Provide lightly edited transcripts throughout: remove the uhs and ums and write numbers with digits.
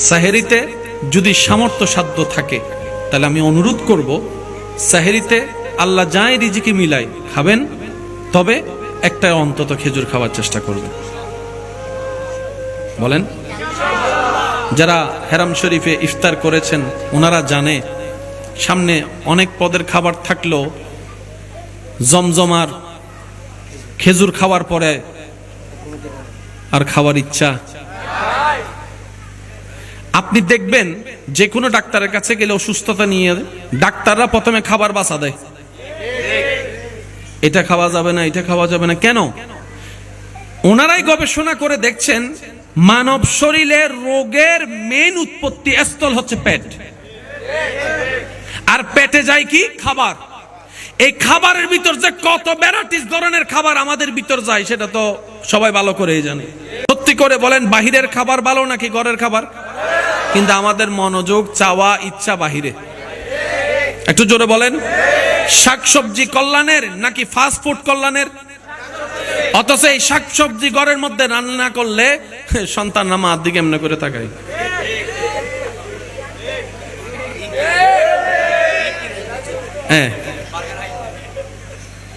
সাহেরিতে যদি সামর্থ্য সাধ্য থাকে তাহলে আমি অনুরোধ করব, সাহেরিতে আল্লাহ যাই রিজিকে মিলাই খাবেন, তবে একটা অন্তত খেজুর খাওয়ার চেষ্টা করবেন। বলেন, যারা হেরাম শরীফে ইফতার করেছেন ওনারা জানে সামনে অনেক পদের খাবার থাকলেও জমজমার খেজুর খাওয়ার পরে আর খাওয়ার ইচ্ছা। আপনি দেখবেন যে কোনো ডাক্তারের কাছে গেলে অসুস্থতা নিয়ে ডাক্তাররা প্রথমে খাবার বাছা দেয়, এটা খাওয়া যাবে না, এটা খাওয়া যাবে না। কেন? ওনারাই গবেষণা করে দেখছেন মানব শরীরের রোগের মেইন উৎপত্তি স্থল হচ্ছে পেট, আর পেটে যায় কি? খাবার। এই খাবারের ভিতর যে কত ভ্যারাইটিস ধরনের খাবার আমাদের ভিতর যায় সেটা তো সবাই ভালো করেই জানে। সত্যি করে বলেন, বাহিরের খাবার ভালো নাকি ঘরের খাবার? কিন্তু আমাদের মনোযোগ, চাওয়া, ইচ্ছা বাহিরে। একটু জোরে বলেন, শাকসবজি কল্যাণের নাকি ফাস্ট ফুড কল্যাণের? অথচ এই শাকসবজি ঘরের মধ্যে রান্না করলে সন্তান আমার দিকে এমনি করে তাকায়। হ্যাঁ,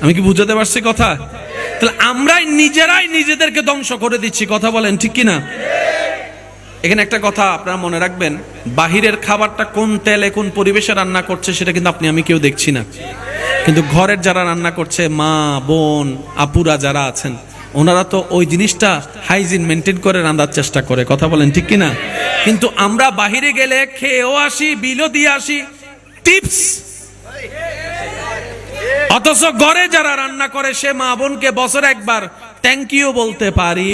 আমি কি বুঝাতে পারছি কথা? তাহলে আমরাই নিজেরাই নিজেদেরকে ধ্বংস করে দিচ্ছি। কথা বলেন ঠিক কিনা? এখানে একটা কথা আপনারা মনে রাখবেন, বাহিরের খাবারটা কোন তেলে কোন পরিবেশে রান্না করছে সেটা কিন্তু আপনি আমি কেউ দেখছি না, কিন্তু ঘরের যারা রান্না করছে, মা বোন আপুরা যারা আছেন, ওনারা তো ওই জিনিসটা হাইজিন মেনটেন করে রান্নার চেষ্টা করে। কথা বলেন ঠিক কিনা? কিন্তু আমরা বাহিরে গেলে খেয়েও আসি, বিলও দিয়ে আসি, টিপস। অথচ ঘরে যারা রান্না করে সে মা বোনকে বছরে একবার থ্যাংক ইউ বলতে পারি।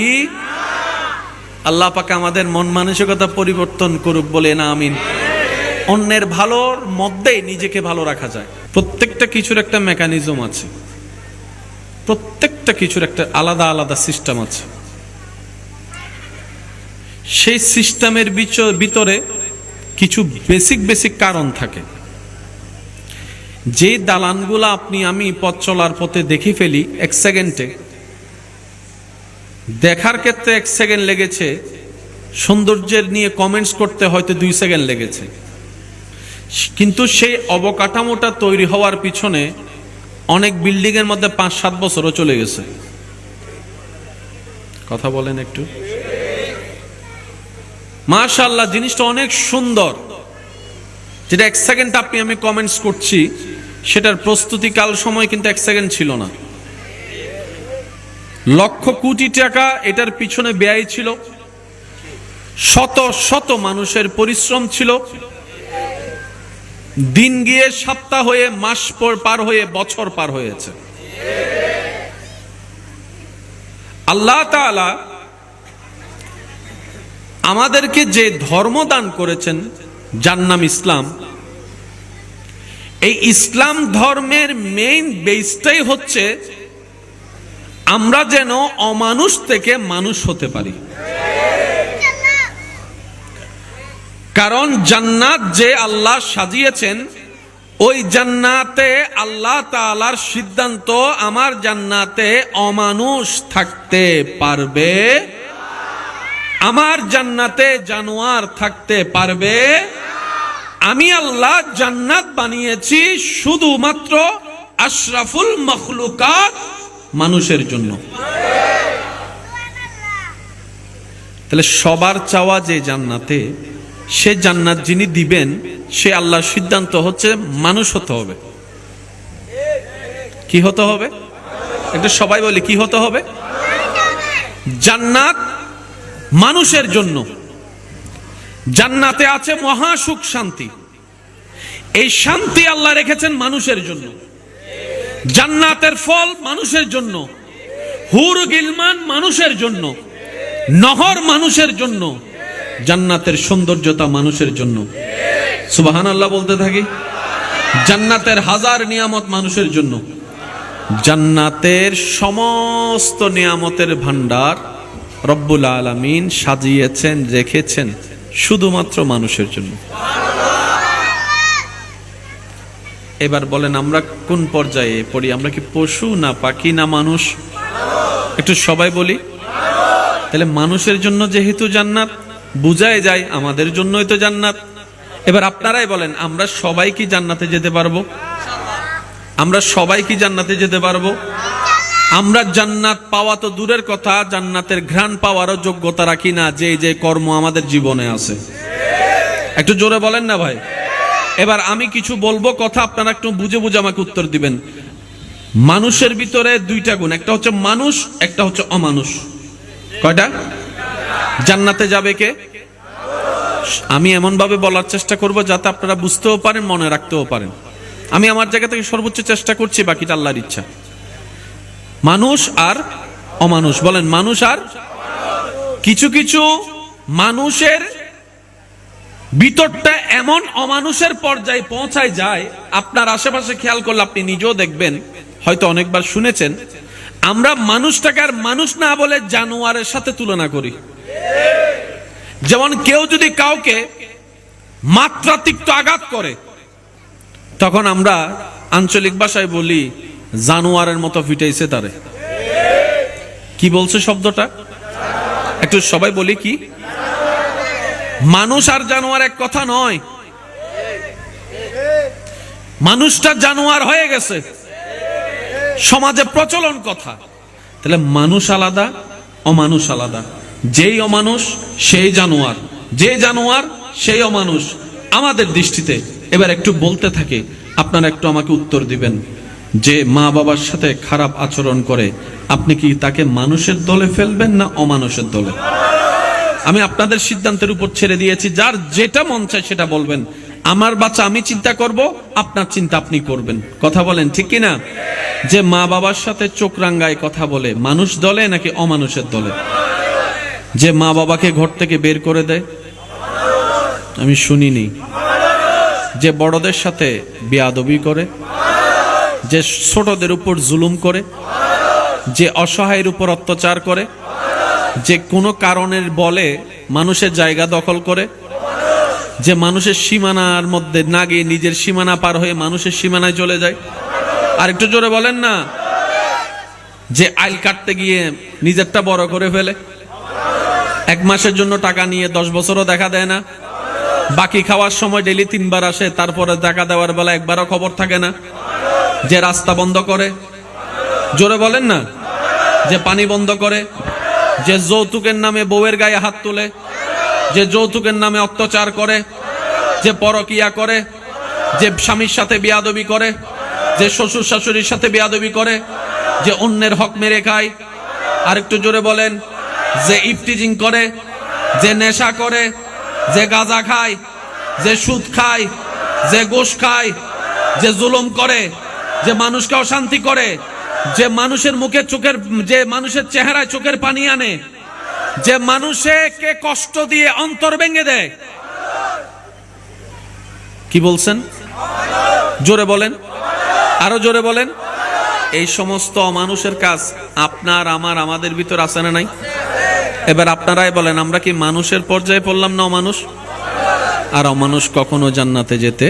আল্লাহ পাক আমাদের মন মানসিকতা পরিবর্তন করুক, বলে না আমিন। অন্যের ভালোর মধ্যেই নিজেকে ভালো রাখা যায়। প্রত্যেকটা কিছুর একটা মেকানিজম আছে, প্রত্যেকটা কিছুর একটা আলাদা আলাদা সিস্টেম আছে। সেই সিস্টেমের ভিতরে কিছু বেসিক কারণ থাকে। যে দালানগুলো আপনি আমি পথ চলার পথে দেখে ফেলি এক সেকেন্ডে, দেখার ক্ষেত্রে 1 সেকেন্ড লেগেছে, সৌন্দর্যের নিয়ে কমেন্টস করতে হয়তো 2 সেকেন্ড লেগেছে, কিন্তু সেই অবকাঠামোটা তৈরি হওয়ার পিছনে অনেক বিল্ডিং এর মধ্যে 5-7 বছরও চলে গেছে। কথা বলেন একটু। মাশাআল্লাহ, জিনিসটা অনেক সুন্দর, যেটা 1 সেকেন্ড আপনি আমি কমেন্টস করছি, সেটার প্রস্তুতিকাল সময় কিন্তু 1 সেকেন্ড ছিল না। লক্ষ কোটি টাকা এটার পিছনে ব্যয় ছিল, শত শত মানুষের পরিশ্রম ছিল। দিন গিয়ে সপ্তাহ হয়ে, মাস পার হয়ে, বছর পার হয়েছে। আল্লাহ তাআলা আমাদেরকে যে ধর্ম দান করেছেন, যার নাম ইসলাম, এই ইসলাম ধর্মের মেইন বেসটাই হচ্ছে আমরা যেন অমানুষ থেকে মানুষ হতে পারি। কারণ জান্নাত যে আল্লাহ সাজিয়েছেন, ওই জান্নাতে আল্লাহ তাআলার সিদ্ধান্ত, আমার জান্নাতে অমানুষ থাকতে পারবে, আমার জান্নাতে জানোয়ার থাকতে পারবে। আমি আল্লাহ জান্নাত বানিয়েছি শুধুমাত্র আশরাফুল মখলুকাত মানুষের জন্য। তাহলে সবার চাওয়া যে জান্নাতে, সে জান্নাত যিনি দিবেন, সে আল্লাহর সিদ্ধান্ত হচ্ছে মানুষ হতে হবে। কি হতে হবে? এটা সবাই বলে, কি হতে হবে? জান্নাত মানুষের জন্য। জান্নাতে আছে মহা সুখ শান্তি, এই শান্তি আল্লাহ রেখেছেন মানুষের জন্য। জান্নাতের ফল মানুষের জন্য, হুর গিলমান মানুষের জন্য, নহর মানুষের জন্য, জান্নাতের সৌন্দর্যতা মানুষের জন্য। সুবহানাল্লাহ বলতে থাকি। জান্নাতের হাজার নিয়ামত মানুষের জন্য। জান্নাতের সমস্ত নিয়ামতের ভান্ডার রব্বুল আলামিন সাজিয়েছেন, রেখেছেন শুধুমাত্র মানুষের জন্য। এবার বলেন, আমরা কোন পর্যায়ে পড়ি? আমরা কি পশু না পাখি না মানুষ? একটু সবাই বলি। তাহলে মানুষের জন্য যেহেতু জান্নাত, বুঝায় যায় আমাদের জন্যই তো জান্নাত। এবার আপনারাই বলেন, আমরা সবাই কি জান্নাতে যেতে পারবো? আমরা সবাই কি জান্নাতে যেতে পারবো? আমরা জান্নাত পাওয়া তো দূরের কথা, জান্নাতের ঘ্রাণ পাওয়ারও যোগ্যতা রাখি না যে যে কর্ম আমাদের জীবনে আছে। একটু জোরে বলেন না ভাই। এবার আমি কিছু বলবো কথা, আপনারা একটু বুঝে বুঝে আমাকে উত্তর দিবেন। মানুষের ভিতরে দুইটা গুণ, একটা হচ্ছে মানুষ, একটা হচ্ছে অমানুষ। কয়টা? জান্নাতে যাবে কে? আমি এমন ভাবে বলার চেষ্টা করব যাতে আপনারা বুঝতেও পারেন, মনে রাখতেও পারেন। আমি আমার জায়গা থেকে সর্বোচ্চ চেষ্টা করছি, বাকিটা আল্লাহর ইচ্ছা। মানুষ আর অমানুষ, বলেন মানুষ আর। কিছু কিছু মানুষের ভিতরটা এমন অমানুষের পর্যায়ে পৌঁছায় যায়, আপনার আশেপাশে খেয়াল করলে আপনি নিজেও দেখবেন, হয়তো অনেকবার শুনেছেন, আমরা মানুষটাকে আর মানুষ না বলে জানোয়ারের সাথে তুলনা করি। যেমন কেউ যদি কাউকে মাত্রাতিরিক্ত আঘাত করে, তখন আমরা আঞ্চলিক ভাষায় বলি জানোয়ারের মতো ফিটাইছে তারে। কি বলছে শব্দটা? একটু সবাই বলি কি? মানুষ আর জানোয়ার এক কথা নয়। মানুষটা জানোয়ার হয়ে গেছে, সমাজে প্রচলন কথা। তাহলে মানুষ আলাদা, অমানুষ আলাদা। যেই অমানুষ সেই জানোয়ার, যে জানোয়ার সেই অমানুষ আমাদের দৃষ্টিতে। এবার একটু বলতে থাকে, আপনারা একটু আমাকে উত্তর দিবেন। যে মা বাবার সাথে খারাপ আচরণ করে, আপনি কি তাকে মানুষের দলে ফেলবেন না অমানুষের দলে? আমি আপনাদের সিদ্ধান্তের উপর ছেড়ে দিয়েছি, যার যেটা মন চায় সেটা বলবেন। আমার বাচ্চা আমি চিন্তা করব, আপনার চিন্তা আপনি করবেন। কথা বলেন ঠিক কিনা? যে মা বাবার সাথে চোখ রাঙ্গায় কথা বলে, মানুষ দলে নাকি অমানুষের দলে? যে মা বাবাকে ঘর থেকে বের করে দেয়, আমি শুনিনি। যে বড়দের সাথে বেয়াদবি করে, যে ছোটদের উপর জুলুম করে, যে অসহায়ের উপর অত্যাচার করে, যে কোনো কারণের বলে মানুষের জায়গা দখল করে, যে মানুষের সীমানার মধ্যে না গিয়ে নিজের সীমানা পার হয়ে মানুষের সীমানায় চলে যায়। আর একটু জোরে বলেন না। যে আইল কাটতে গিয়ে নিজেরটা বড় করে ফেলে, 1 মাসের জন্য টাকা নিয়ে 10 বছরও দেখা দেয় না, বাকি খাওয়ার সময় ডেইলি 3 বার আসে, তারপরে টাকা দেওয়ার বেলা একবারও খবর থাকে না। যে রাস্তা বন্ধ করে, জোরে বলেন না। যে পানি বন্ধ করে, যে যৌতুকের নামে বউয়ের গায়ে হাত তোলে, যে যৌতুকের নামে অত্যাচার করে, যে পরকিয়া করে, যে স্বামীর সাথে বেয়াদবি করে, যে শ্বশুর শাশুড়ির সাথে বেয়াদবি করে, যে অন্যের হক মেরে খায়। আর একটু জোরে বলেন। যে ইফটিজিং করে, যে নেশা করে, যে গাঁজা খায়, যে সুদ খায়, যে ঘুষ খায়, যে জুলুম করে, যে মানুষকে অশান্তি করে, যে মানুষের মুখে চোখের, যে মানুষের চেহারায় চোখের পানি আনে, যে মানুষকে কষ্ট দিয়ে অন্তর ভেঙে দেয়। কি বলছেন? জোরে বলেন, আরো জোরে বলেন। এই সমস্ত অমানুষের কাজ আপনার আমার আমাদের ভিতর আছে না নাই? এবার আপনারাই বলেন, আমরা কি মানুষের পর্যায়ে পড়লাম না অমানুষ? আর অমানুষ কখনো জান্নাতে যেতে